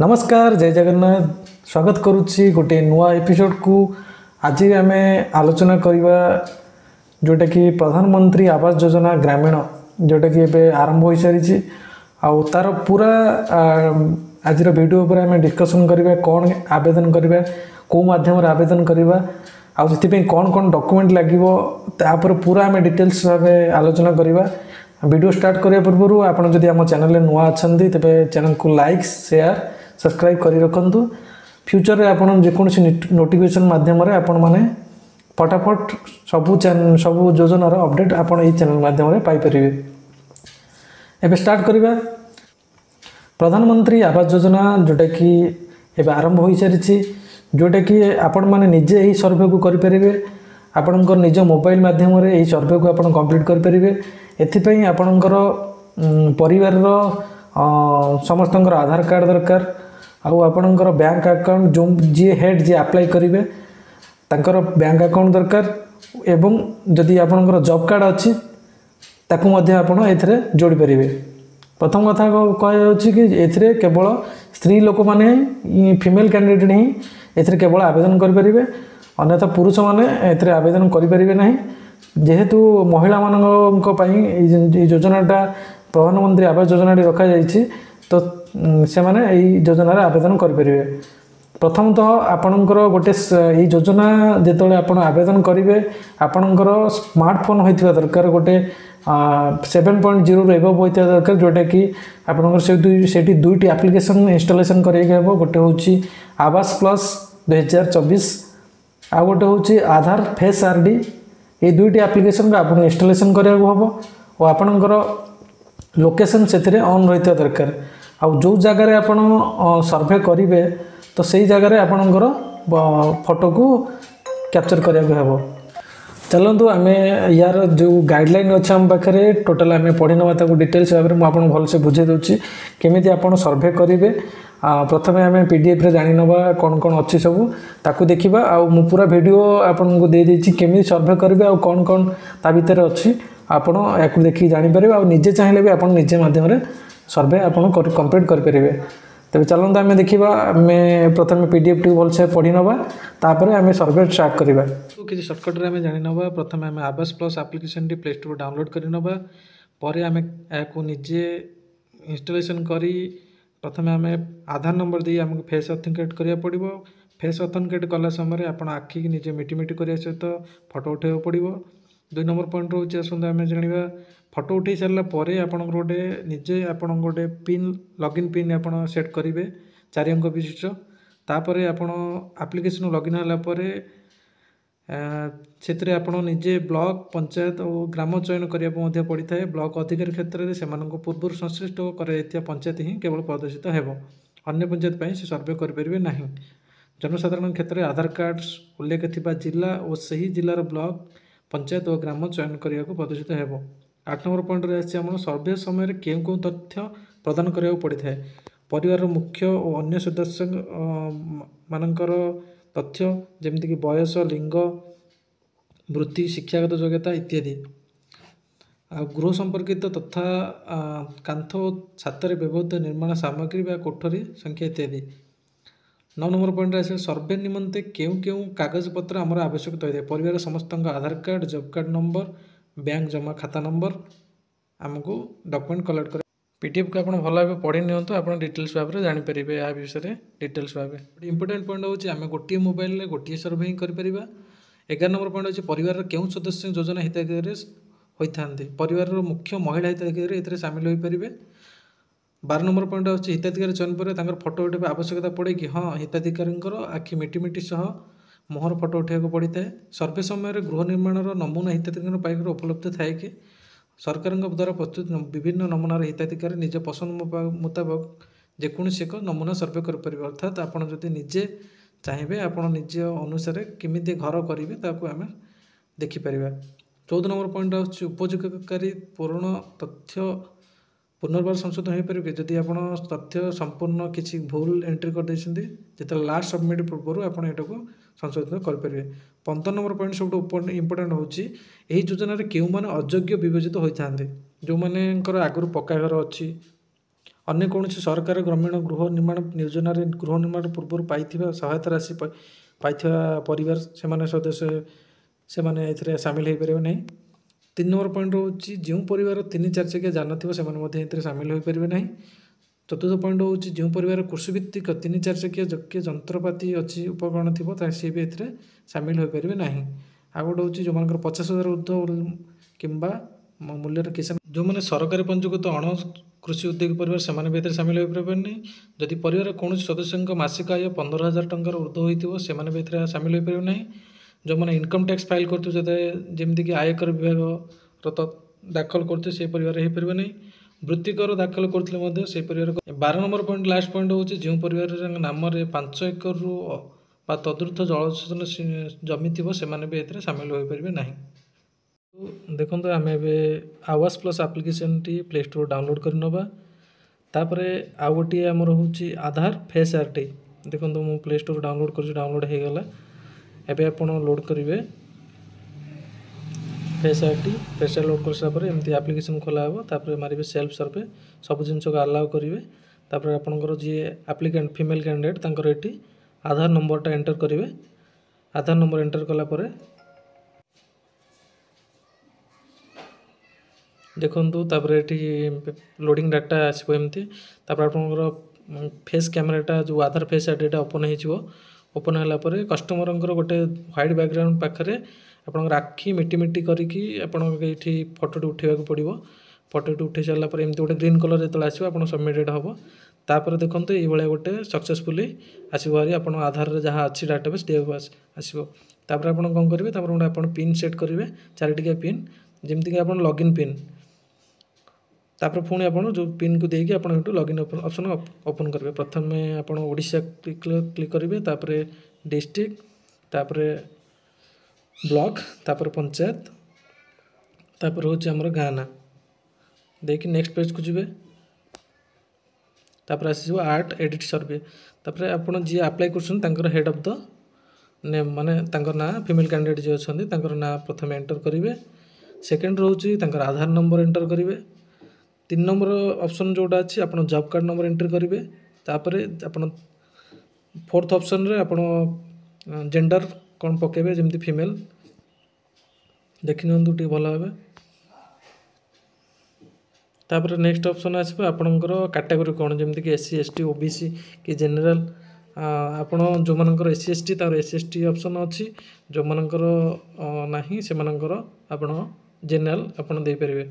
नमस्कार जय जगन्नाथ स्वागत करुच्ची गोटे नुआ एपिसोड को आज आम आलोचना करवा जोटा कि प्रधानमंत्री आवास योजना ग्रामीण जोटा कि एबे आरंभ हो सारी तार पूरा आज वीडियो पर आम डिस्कसन करवा कौन आवेदन करवा कौ माध्यम आवेदन करवा आउ कौन कौन डॉक्यूमेंट लगे पूरा आम डिटेल्स भाव आलोचना करवा वीडियो स्टार्ट करने पूर्व आपड़ जदि आम चैनल नुआ अच्छा तेज चैनल को लाइक शेयर सब्सक्राइब कर रखु फ्यूचर रे आपन जेकोसी नोटिफिकेशन माध्यम आपण माने फटाफट सबू योजनार अपडेट आपन ये चैनल माध्यम पाई परिबे। एबे स्टार्ट करिबा प्रधानमंत्री आवास योजना जोटा कि एबे आरंभ हो सारी जोटा कि आपण माने निजे यही सर्वे को करि परिबे आपनकर निज मोबाइल माध्यम रे यही सर्वे को आपण कंप्लीट करि परिबे। एथिपई आपनकर परिवार रो समस्तंकर आधार कार्ड दरकार आउ आपणकर बैंक अकाउंट जो जी हेड जी अप्लाई करेंगे तांकर बैंक अकाउंट दरकार एवं जदि आपणकर जॉब कार्ड अच्छी ताकू मध्य आपण एथरे जोड़ी पारे। प्रथम कथा कह कि एथरे केवल स्त्री लोक माने फीमेल कैंडिडेट ही एथरे केवल आवेदन करें अन्यथा पुरुष माने एथरे आवेदन करें ना जेहेतु महिला मानक पई योजनाटा प्रधानमंत्री आवास योजना रखा जाइए तो से माने यही योजन आवेदन करेंगे। प्रथमतः आपणकर गोटे योजना जिते आप आवेदन करेंगे आपणकर स्मार्टफोन होता दरकार गोटे 7.0 एबव होता दरकार जोटा कि आपणकर से दुईटी एप्लिकेशन इंस्टॉलेशन करेंगे गोटे हूँ आवास प्लस 2024 आ गोटे हूँ आधार फेस आरडी ये दुईटी एप्लिकेशन को आप इंस्टॉलेशन करा हम और आपणकर लोकेशन से ऑन रही दरकार आउ जो जगार आप सर्वे करेंगे तो सही जगार आपणकर फोटो को कैप्चर करा हम। चलतु आम यार जो गाइडलाइन अच्छे आम पाखे टोटाल आम पढ़ी ना डिटेल्स भाव में मुझे भलसे बुझे दूसरी केमी आप सर्वे करेंगे। प्रथम आम पीडीएफ रे जानी नवा कौन कौन अच्छी सब ताकू देखा आउ मु पूरा वीडियो आपन को दे देछि केमी सर्वे करेंगे आउ कौन कौन ता भीतर अच्छी आपण या देखिए जानीपर आ निजे चाहिए भी आप निजे माध्यम सर्वे आपड़ कंप्लीट करेंगे। तेज चलते आम देखा आम प्रथम पीडीएफ टी भलसे पढ़ी नवा तापर आम सर्वे स्टार्ट करवा। तो किसी सर्टकट आम जानी नवा प्रथम आम आवास plus application T play store download कर नवा पर आम या निजे इंस्टॉलेशन करी प्रथम आम आधार नंबर दी आमको फेस ऑथेंटिकेट करिया पड़िबो। फेस ऑथेंटिकेट कला समय आप आखि निजे मिटी मिटी करिया सहित फोटो उठाइबा पड़िबो। 2 नंबर पॉइंट रोचे आसते आम जाना फोटो उठे सारा आपंकर गोटे निजे आप गोटे पिन लॉगिन पिन आप सेट करेंगे 4 अंक विशिष्ट तापर आप एप्लिकेशन लॉगिन होगापर से आप निजे ब्लॉक पंचायत और ग्राम चयन करने पड़ी था। ब्लॉक अधिकारी क्षेत्र में से पूर्व संश्लिष्ट कर पंचायत ही केवल प्रदर्शित हो अन्य पंचायत से सर्वे करेंगे ना। जनसाधारण क्षेत्र में आधार कार्ड उल्लेख थी जिला और सही जिलार ब्लॉक पंचायत और ग्राम चयन करने को प्रदर्शित हो। 8 नंबर पॉइंट आम सर्वे समय क्यों क्यों तथ्य प्रदान करा पड़ी था परिवार मुख्य और अन्य सदस्य मानकर तथ्य जमीक बयस लिंग वृत्ति शिक्षागत योग्यता इत्यादि गृह संपर्कित तथा कांथ और छातर व्यवहृत निर्माण सामग्री व कोठरी संख्या इत्यादि। 9 नंबर पॉइंट आसे सर्वे निमंते क्यों क्यों कागजपत्र आमर आवश्यकता होता है परिवार समस्त Aadhaar card job card number bank जमा खाता नंबर आमको डॉक्यूमेंट कलेक्ट कर पीडीएफ को आप भल भाव पढ़ी नियंतु आप डिटेल्स भाव में जानीपर या विषय डिटेल्स भाव इंपोर्टेंट पॉइंट हूँ आम गोटे मोबाइल में गोटे सर्वे ही कर 11 नंबर पॉइंट अच्छे परिवार क्यों सदस्य योजना हिताधिकारी होता परिवार मुख्य महिला हिताधिकारी ए सामिल हो पारे। 12 नंबर पॉइंट अच्छे हिताधिकारी चयन पर फोटो उठाइबा आवश्यकता पड़े कि हाँ हिताधिकारी आखि मिटी मिटी सह मुहर फोटो उठाइबा पड़ी था। सर्वे समय गृह निर्माण नमूना हिताधिकारी पाइक उपलब्ध थाए कि सरकार द्वारा प्रस्तुत विभिन्न नमूनार हिताधिकारी निज पसंद मुताबक जेकोसी एक नमूना सर्वे कर अर्थात आपड़ जदि निजे चाहिए आप निज अनुसार केमी घर करेंगे ताकू आम देखिपर। 14 नंबर पॉइंट आस उपयोगकारी पूर्ण तथ्य पुनर्बार संशोधन हो पारे जदि आप तथ्य संपूर्ण किसी भूल एंट्री कर जो लास्ट सबमिट पूर्व आप संशोधित करेंगे। 15 नंबर पॉइंट सब इंपोर्टेंट हूँ यही योजन क्यों मैंने अयोग्य विवेचित होता जो मानकर आगु पक्का घर अच्छी ଅନ୍ୟ କୌଣସି ସରକାର ଗ୍ରାମୀଣ ଗୃହ ନିର୍ମାଣ ଯୋଜନାରେ ଗୃହ ନିର୍ମାଣ ପୂର୍ବରୁ ପାଇଥିବା ସହାୟତା ରାଶି ପାଇଥିବା ପରିବାର ସେମାନେ ଏଥିରେ ସାମିଲ ହୋଇପାରିବେ ନାହିଁ। 3 ନମ୍ବର ପଏଣ୍ଟ ହେଉଛି ଯେଉଁ ପରିବାର 3-4 ଚକିଆ ଯାନ ଥିବ ସେମାନେ ମଧ୍ୟ ଏଥିରେ ସାମିଲ ହୋଇପାରିବେ ନାହିଁ। 4ର୍ଥ ପଏଣ୍ଟ ହେଉଛି ଯେଉଁ ପରିବାର କୃଷିଭିତ୍ତିକ 3-4 ଚକିଆ ଯନ୍ତ୍ରପାତି ଅଛି ଉପକରଣ ଥିବ ସିଏ ବି ଏଥିରେ ସାମିଲ ହୋଇପାରିବେ ନାହିଁ। ଆଉ ଗୋଟେ ହେଉଛି ଯେଉଁମାନଙ୍କର 50,000 ଉର୍ଦ୍ଧ୍ୱ କିମ୍ବା ମୂଲ୍ୟର କିଷାନ, ଯେଉଁମାନେ ସରକାରୀ ପଞ୍ଜୀକୃତ ଅଣ କୃଷି ଉଦ୍ୟୋଗୀ ପରିବାର ସେମାନେ ବି ଏଥିରେ ସାମିଲ ହୋଇପାରିବେ ନାହିଁ। ଯଦି ପରିବାର କୌଣସି ସଦସ୍ୟଙ୍କ ମାସିକ ଆୟ 15,000 ଟଙ୍କାର ଉର୍ଦ୍ଧ୍ୱ ହୋଇଥିବ ସେମାନେ ବି ଏଥିରେ ସାମିଲ ହୋଇପାରିବେ ନାହିଁ। ଯେଉଁମାନେ ଇନକମ୍ ଟ୍ୟାକ୍ସ ଫାଇଲ୍ କରୁଥିବେ ଯେମିତିକି ଆୟକର ବିଭାଗର ଦାଖଲ କରୁଥିବେ ସେ ପରିବାର ହୋଇପାରିବେ ନାହିଁ। ବୃତ୍ତିକର ଦାଖଲ କରୁଥିଲେ ମଧ୍ୟ ସେ ପରିବାର। 12 ନମ୍ବର ପଏଣ୍ଟ ଲାଷ୍ଟ ପଏଣ୍ଟ ହେଉଛି ଯେଉଁ ପରିବାରର ନାମରେ 5 ଏକରରୁ ବା ତଦୁର୍ଦ୍ଧ୍ୱ ଜଳସେଚନ ଜମି ଥିବ ସେମାନେ ବି ଏଥିରେ ସାମିଲ ହୋଇପାରିବେ ନାହିଁ। ଦେଖନ୍ତୁ ଆମେ ଏବେ ଆୱାସ ପ୍ଲସ୍ ଆପ୍ଲିକେସନଟି ପ୍ଲେ ଷ୍ଟୋର ଡାଉନଲୋଡ଼ କରିନେବା। ତାପରେ ଆଉ ଗୋଟିଏ ଆମର ହେଉଛି ଆଧାର ଫେସ୍ ଆର୍ଟି। ଦେଖନ୍ତୁ ମୁଁ ପ୍ଲେ ଷ୍ଟୋର ଡାଉନଲୋଡ଼ କରିଛି, ଡାଉନଲୋଡ଼ ହୋଇଗଲା। ଏବେ ଆପଣ ଲୋଡ଼ କରିବେ face RT. Face RT load କରିସାରିଲା ପରେ ଏମିତି ଆପ୍ଲିକେସନ୍ ଖୋଲା ହେବ। ତାପରେ ମାରିବେ ସେଲ୍ଫ ସର୍ଭେ, ସବୁ ଜିନିଷକୁ ଆଲାଉ କରିବେ। ତାପରେ ଆପଣଙ୍କର ଯିଏ ଆପ୍ଲିକାଣ୍ଟ ଫିମେଲ୍ କ୍ୟାଣ୍ଡିଡେଟ୍ ତାଙ୍କର ଏଠି ଆଧାର ନମ୍ବରଟା ଏଣ୍ଟର କରିବେ। ଆଧାର ନମ୍ବର ଏଣ୍ଟର କଲା ପରେ ଦେଖନ୍ତୁ ତାପରେ ଏଠି ଲୋଡ଼ିଂ ଡାଟା ଆସିବ ଏମିତି। ତାପରେ ଆପଣଙ୍କର ଫେସ୍ କ୍ୟାମେରାଟା ଯେଉଁ ଆଧାର ଫେସ୍ ଆଇଡ଼ିଟା ଓପନ୍ ହୋଇଯିବ। ଓପନ୍ ହେଲା ପରେ କଷ୍ଟମରଙ୍କର ଗୋଟେ ହ୍ୱାଇଟ୍ ବ୍ୟାକ୍ଗ୍ରାଉଣ୍ଡ ପାଖରେ ଆପଣଙ୍କର ଆଖି ମିଟି କରିକି ଆପଣଙ୍କ ଏଇଠି ଫଟୋଟି ଉଠାଇବାକୁ ପଡ଼ିବ। ଫଟୋଟି ଉଠାଇ ସାରିଲା ପରେ ଏମିତି ଗୋଟେ ଗ୍ରୀନ୍ କଲର୍ ଯେତେବେଳେ ଆସିବ ଆପଣ ସବମିଟେଡ଼ ହେବ। ତାପରେ ଦେଖନ୍ତୁ ଏଇଭଳିଆ ଗୋଟେ ସକ୍ସେସଫୁଲି ଆସିବ ଭାରି ଆପଣ ଆଧାରରେ ଯାହା ଅଛି ଡାଟାବେସ୍ ଆସିବ। ତାପରେ ଆପଣ କ'ଣ କରିବେ, ତାପରେ ଗୋଟେ ଆପଣ ପିନ୍ ସେଟ୍ କରିବେ 4 ଟିକିଆ ପିନ୍, ଯେମିତିକି ଆପଣ ଲଗଇନ୍ ପିନ୍। ତାପରେ ପୁଣି ଆପଣ ଯେଉଁ ପିନ୍କୁ ଦେଇକି ଆପଣ ଏଠୁ ଲଗଇନ୍ ଅପସନ୍ ଓପନ୍ କରିବେ। ପ୍ରଥମେ ଆପଣ ଓଡ଼ିଶା କ୍ଲିକ୍ କରିବେ, ତାପରେ ଡିଷ୍ଟ୍ରିକ୍ଟ, ତାପରେ ବ୍ଲକ, ତାପରେ ପଞ୍ଚାୟତ, ତାପରେ ହେଉଛି ଆମର ଗାଁ ନାଁ ଦେଇକି ନେକ୍ସଟ ପେଜକୁ ଯିବେ। ତାପରେ ଆସିଯିବ ଆର୍ଟ ଏଡ଼ିଟ୍ ସର୍ଭେ। ତାପରେ ଆପଣ ଯିଏ ଆପ୍ଲାଏ କରୁଛନ୍ତି ତାଙ୍କର ହେଡ଼୍ ଅଫ୍ ଦ ନେମ୍, ମାନେ ତାଙ୍କର ନାଁ ଫିମେଲ୍ କ୍ୟାଣ୍ଡିଡେଟ୍ ଯିଏ ଅଛନ୍ତି ତାଙ୍କର ନାଁ ପ୍ରଥମେ ଏଣ୍ଟର କରିବେ। ସେକେଣ୍ଡ ରହୁଛି ତାଙ୍କର ଆଧାର ନମ୍ବର ଏଣ୍ଟର କରିବେ। 3 ନମ୍ବର ଅପସନ୍ ଯେଉଁଟା ଅଛି ଆପଣ ଜବ୍ କାର୍ଡ଼ ନମ୍ବର ଏଣ୍ଟ୍ରି କରିବେ। ତାପରେ ଆପଣ 4th ଅପସନ୍ରେ ଆପଣ ଜେଣ୍ଡର କ'ଣ ପକାଇବେ, ଯେମିତି ଫିମେଲ୍ ଦେଖିନିଅନ୍ତୁ ଟିକେ ଭଲ ଭାବେ। ତାପରେ ନେକ୍ସଟ ଅପସନ୍ ଆସିବ ଆପଣଙ୍କର କାଟାଗୋରୀ କ'ଣ, ଯେମିତିକି SC ST OBC କି ଜେନେରାଲ୍। ଆପଣ ଯେଉଁମାନଙ୍କର SC ST ତାର SC ST ଅପସନ୍ ଅଛି, ଯେଉଁମାନଙ୍କର ନାହିଁ ସେମାନଙ୍କର ଆପଣ ଜେନେରାଲ୍ ଆପଣ ଦେଇପାରିବେ।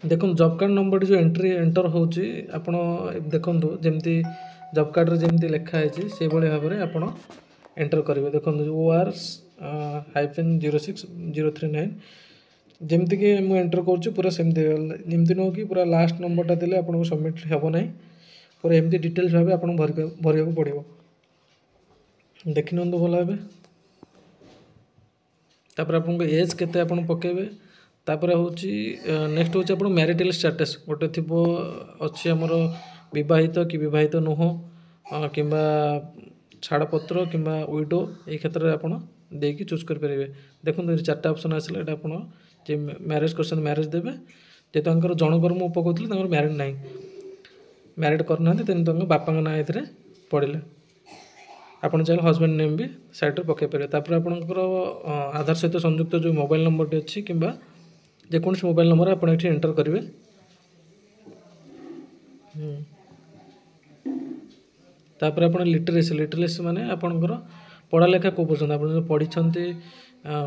ଦେଖନ୍ତୁ ଜବ୍ କାର୍ଡ଼ ନମ୍ବରଟି ଯେଉଁ ଏଣ୍ଟର ହେଉଛି ଆପଣ ଦେଖନ୍ତୁ ଯେମିତି ଜବ୍ କାର୍ଡ଼ରେ ଯେମିତି ଲେଖା ହେଇଛି ସେଇଭଳି ଭାବରେ ଆପଣ ଏଣ୍ଟର କରିବେ। ଦେଖନ୍ତୁ OR-06039 ଯେମିତିକି ମୁଁ ଏଣ୍ଟର କରୁଛି ପୁରା ସେମିତି ଏମିତି ନୁହେଁ କି ପୁରା ଲାଷ୍ଟ ନମ୍ବରଟା ଦେଲେ ଆପଣଙ୍କୁ ସବମିଟ୍ ହେବ ନାହିଁ। ପୁରା ଏମିତି ଡିଟେଲ୍ସ ଭାବେ ଆପଣଙ୍କୁ ଭରିବାକୁ ପଡ଼ିବ। ଦେଖିନିଅନ୍ତୁ ଭଲ ଭାବେ। ତାପରେ ଆପଣଙ୍କ ଏଜ୍ କେତେ ଆପଣ ପକାଇବେ। ତାପରେ ହେଉଛି ନେକ୍ସଟ ହେଉଛି ଆପଣ ମ୍ୟାରିଟାଲ୍ ଷ୍ଟାଟସ୍ ଗୋଟେ ଥିବ ଅଛି ଆମର ବିବାହିତ କି ବିବାହିତ ନୁହଁ କିମ୍ବା ଛାଡ଼ପତ୍ର କିମ୍ବା ୱିଡୋ, ଏହି କ୍ଷେତ୍ରରେ ଆପଣ ଦେଇକି ଚୁଜ୍ କରିପାରିବେ। ଦେଖନ୍ତୁ ଏଠି 4ଟା ଅପସନ୍ ଆସିଲା। ଏଇଟା ଆପଣ ଯେ ମ୍ୟାରେଜ୍ କରିଛନ୍ତି ମ୍ୟାରେଜ୍ ଦେବେ। ଯେହେତୁ ତାଙ୍କର ଜଣଙ୍କର ମୁଁ ପକାଉଥିଲି ତାଙ୍କର ମ୍ୟାରେଡ଼ ନାହିଁ, ମ୍ୟାରେଡ଼ କରିନାହାନ୍ତି, ତେଣୁ ତାଙ୍କ ବାପାଙ୍କ ନାଁ ଏଥିରେ ପଡ଼ିଲା। ଆପଣ ଚାହିଁଲେ ହଜବେଣ୍ଡ ନେମ୍ ବି ସାଇଡ଼୍ରେ ପକାଇ ପାରିବେ। ତାପରେ ଆପଣଙ୍କର ଆଧାର ସହିତ ସଂଯୁକ୍ତ ଯେଉଁ ମୋବାଇଲ୍ ନମ୍ବରଟି ଅଛି କିମ୍ବା ଯେକୌଣସି ମୋବାଇଲ୍ ନମ୍ବର ଆପଣ ଏଠି ଏଣ୍ଟର କରିବେ। ତାପରେ ଆପଣ ଲିଟରେସି ମାନେ ଆପଣଙ୍କର ପଢ଼ାଲେଖା କେଉଁ ପର୍ଯ୍ୟନ୍ତ ଆପଣ ଯେଉଁ ପଢ଼ିଛନ୍ତି,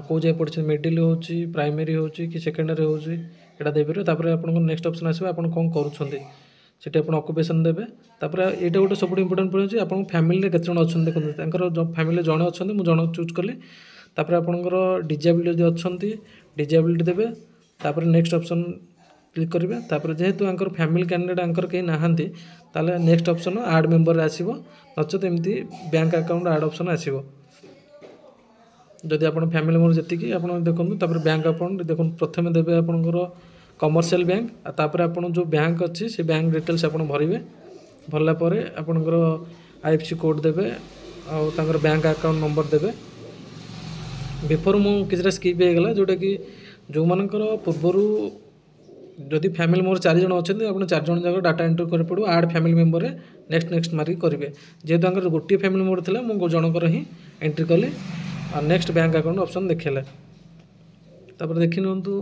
କେଉଁ ଯାଏଁ ପଢ଼ିଛନ୍ତି, ମିଡ଼ିଲ୍ ହେଉଛି, ପ୍ରାଇମେରୀ ହେଉଛି କି ସେକେଣ୍ଡାରୀ ହେଉଛି, ଏଇଟା ଦେଇପାରିବେ। ତାପରେ ଆପଣଙ୍କର ନେକ୍ସଟ ଅପସନ୍ ଆସିବ ଆପଣ କ'ଣ କରୁଛନ୍ତି, ସେଠି ଆପଣ ଅକୁପେସନ୍ ଦେବେ। ତାପରେ ଏଇଟା ଗୋଟେ ସବୁଠୁ ଇମ୍ପୋର୍ଟାଣ୍ଟ ପଏଣ୍ଟ ଅଛି ଆପଣଙ୍କ ଫ୍ୟାମିଲିରେ କେତେ ଜଣ ଅଛନ୍ତି। ଦେଖନ୍ତୁ ତାଙ୍କର ଫ୍ୟାମିଲିରେ ଜଣେ ଅଛନ୍ତି, ମୁଁ ଜଣକୁ ଚୁଜ୍ କଲି। ତାପରେ ଆପଣଙ୍କର ଡିଜାବିଲିଟି ଯଦି ଅଛନ୍ତି ଡିଜାବିଲିଟି ଦେବେ। ତାପରେ ନେକ୍ସଟ ଅପସନ୍ କ୍ଲିକ୍ କରିବେ। ତାପରେ ଯେହେତୁ ଆଙ୍କର ଫ୍ୟାମିଲି କ୍ୟାଣ୍ଡିଡେଟ୍ ଆଙ୍କର କେହି ନାହାନ୍ତି ତାହେଲେ ନେକ୍ସଟ ଅପସନ୍ ଆଡ଼ ମେମ୍ବରରେ ଆସିବ, ନଚେତ ଏମିତି ବ୍ୟାଙ୍କ ଆକାଉଣ୍ଟ ଆଡ଼ ଅପସନ୍ ଆସିବ। ଯଦି ଆପଣ ଫ୍ୟାମିଲି ମେମ୍ବର ଯେତିକି ଆପଣ ଦେଖନ୍ତୁ। ତାପରେ ବ୍ୟାଙ୍କ ଆକାଉଣ୍ଟ ଦେଖନ୍ତୁ ପ୍ରଥମେ ଦେବେ ଆପଣଙ୍କର କମର୍ସିଆଲ ବ୍ୟାଙ୍କ, ତାପରେ ଆପଣ ଯେଉଁ ବ୍ୟାଙ୍କ ଅଛି ସେ ବ୍ୟାଙ୍କ ଡିଟେଲ୍ସ ଆପଣ ଭରିବେ। ଭରିଲା ପରେ ଆପଣଙ୍କର IFSC କୋଡ଼ ଦେବେ ଆଉ ତାଙ୍କର ବ୍ୟାଙ୍କ ଆକାଉଣ୍ଟ ନମ୍ବର ଦେବେ। ବିଫୋର୍ ମୁଁ କିଛିଟା ସ୍କିପ୍ ହେଇଗଲା, ଯେଉଁଟାକି ଯେଉଁମାନଙ୍କର ପୂର୍ବରୁ जदि फैमिली मेम्बर 4 जन अच्छा आप 4 जन जाक डाटा एंटर कर पड़ो आड फैमिली मेम्बर नेक्स्ट मारिक करेंगे जेहेतु आंकर गोटे फैमिली मेम्बर था मुझे जनकर ही एंट्री कली और नेक्स्ट बैंक अकाउंट ऑप्शन देखेला देखी नियंतु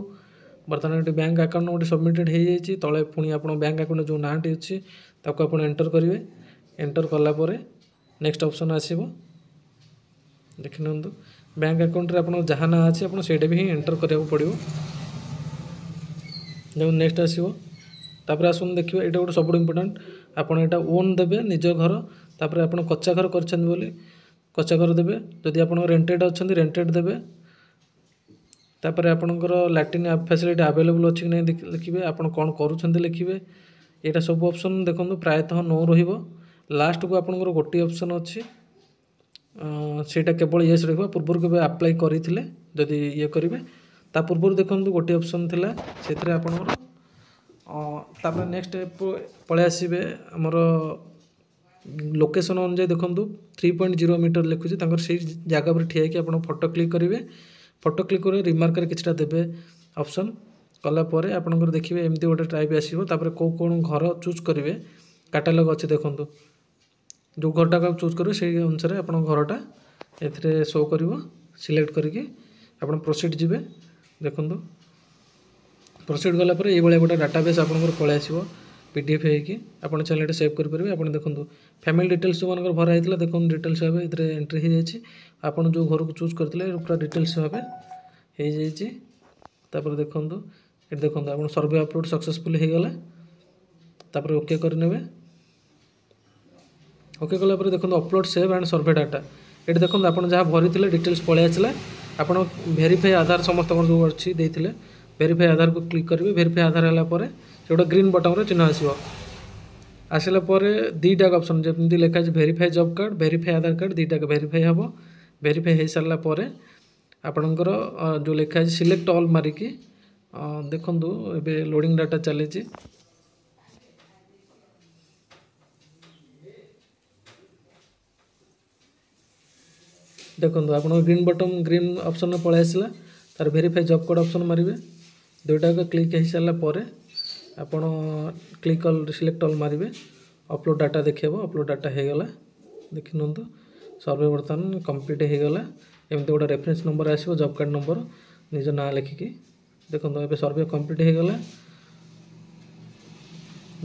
बर्तमान ये बैंक अकाउंट गोटे सबमिटेड हो जाए तले पुणी आप बैंक अकाउंट जो नाटी अच्छी ताको आप एंटर करेंगे एंटर कलापर नेक्स्ट ऑप्शन आसो देखी नियंतु बैंक अकाउंट रे आप जहाँ ना अच्छे आप भी ही एंटर करा पड़ो जो नेक्स्ट आसो तापर आसन देखिए ये गोटे सब इम्पोर्टाट आपड़ यहाँ ओन देवे निज घर तापर आप कच्चा घर कर कच्चा घर देवे जदि आप रेंटेड अच्छा रेंटेड देवे तापर आपणकर लैट्रिन फैसिलिटी अवेलेबल अच्छी कि नहीं लिखिए आप कौन करुँच लिखिए यहाँ सब ऑप्शन देखो प्रायतः नो लास्ट को आपंकर गोटे ऑप्शन अच्छी सेटा केवल येस रखा पूर्व के अप्लाई करते जदि ये करेंगे ता पूर्व देखो गोटे ऑप्शन थिला से आपने नेक्स्ट पलि आसबे आमर लोकेशन अनुसार देखो 3.0 मीटर लिखुची से जगह पर ठिया कि आप फोटो क्लिक करेंगे फोटो क्लिक कर रिमार्क किछटा देवे ऑप्शन कलापर आपंकर देखिए एमती गोटे टाइप आसो कौ कौन घर चूज करेंगे कैटालॉग अच्छे देखो जो घरटा का चूज करेंगे से अनुसार आप घरटा ए शो कर सिलेक्ट करके आप प्रोसीड जी देखो प्रोसीड गलापर ये गोटे डाटाबेस आपंकर पलि आसो पीडीएफ होगी चैनल सेव करेंगे आप देखो फैमिली डिटेल्स जो मानकर भरा होता देखो डिटेल्स भाव ये एंट्री हो जाए आप जो घर को चूज करते पूरा डिटेल्स भाव हो जापर देखो ये देखो आप सर्वे अपलोड सक्सेसफुल हो गला तापर ओके करने ओके कलापर देखो upload save and survey data ये देखो आप जहाँ भरी डिटेल्स पलि आसला आप वेरीफाई आधार समस्त जो अच्छी देते वेरीफाई आधार को क्लिक करेंगे वेरीफाई आधार है गोटे ग्रीन बटन चिन्ह आसो आसला दीटा ऑप्शन जमी लिखा है वेरीफाई जॉब कार्ड वेरीफाई आधार कार्ड दीटा वेरीफाई हम वेरीफाई हो सारापर आपणकर जो लिखा है सिलेक्ट ऑल मारिकी देखु ए लोडिंग डाटा चली देखो आप ग्रीन बटन ग्रीन ऑप्शन पलि आसला तार वेरीफाई जॉब कार्ड ऑप्शन मारे दुईटा क्लिक हो सारापर आप क्लिक सिलेक्ट ऑल मारे अपलोड डाटा देखेब अपलोड डाटा हो गला देखि नियंतु सर्वे बर्तमान कंप्लीट हो गला एमती गोटे रेफरेंस नंबर आसो जॉब कार्ड नंबर निज ना लिखिकी देखो ये सर्वे कंप्लीट हो गला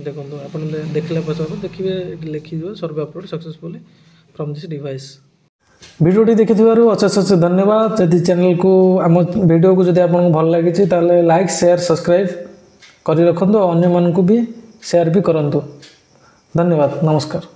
देखो आप देखला पचार देखिए लिखि survey upload successfully from this device वीडियोटी देखि अशेष धन्यवाद यदि चैनल को आम वीडियो को जब आपको भल लगी लाइक शेयर सब्सक्राइब कर रखु अन्य मानक भी शेयर भी करूँ धन्यवाद नमस्कार।